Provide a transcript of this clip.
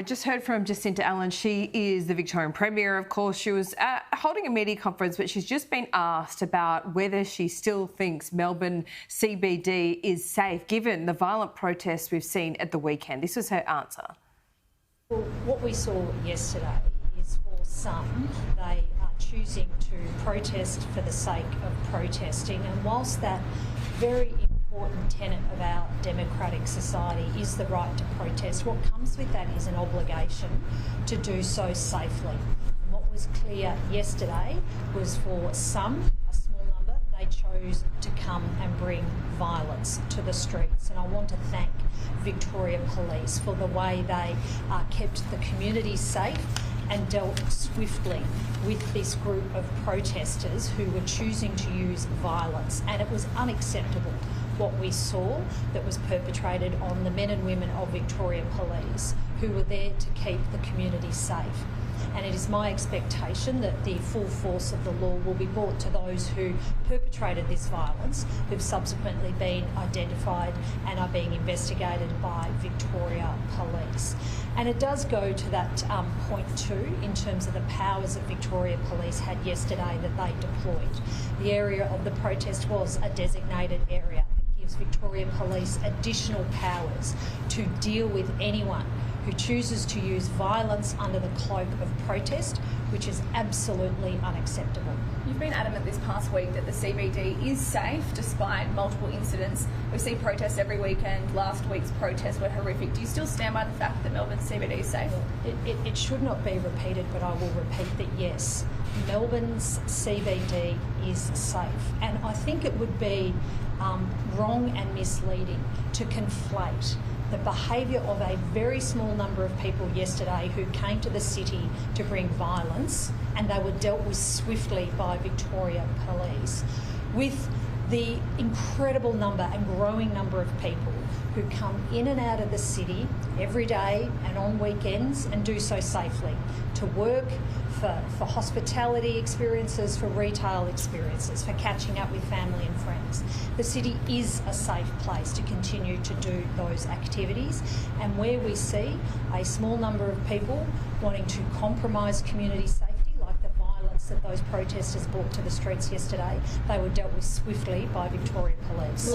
I just heard from Jacinta Allan. She is the Victorian Premier, of course. She was holding a media conference, but she's just been asked about whether she still thinks Melbourne CBD is safe, given the violent protests we've seen at the weekend. This was her answer. Well, what we saw yesterday is, for some, they are choosing to protest for the sake of protesting, and whilst that very important tenet of our democratic society is the right to protest, what comes with that is an obligation to do so safely. And what was clear yesterday was, for some, a small number, they chose to come and bring violence to the streets. And I want to thank Victoria Police for the way they kept the community safe and dealt swiftly with this group of protesters who were choosing to use violence. And it was unacceptable what we saw that was perpetrated on the men and women of Victoria Police, who were there to keep the community safe. And it is my expectation that the full force of the law will be brought to those who perpetrated this violence, who've subsequently been identified and are being investigated by Victoria Police. And it does go to that point too, in terms of the powers that Victoria Police had yesterday that they deployed. The area of the protest was a designated area. It gives Victoria Police additional powers to deal with anyone who chooses to use violence under the cloak of protest, which is absolutely unacceptable. You've been adamant this past week that the CBD is safe despite multiple incidents. We see protests every weekend. Last week's protests were horrific. Do you still stand by the fact that Melbourne CBD is safe? It should not be repeated, but I will repeat that yes, Melbourne's CBD is safe. And I think it would be wrong and misleading to conflate the behaviour of a very small number of people yesterday who came to the city to bring violence, and they were dealt with swiftly by Victoria Police, with the incredible number and growing number of people who come in and out of the city every day and on weekends and do so safely, to work, for hospitality experiences, for retail experiences, for catching up with family and friends. The city is a safe place to continue to do those activities, and where we see a small number of people wanting to compromise community safety, like the violence that those protesters brought to the streets yesterday, they were dealt with swiftly by Victoria Police.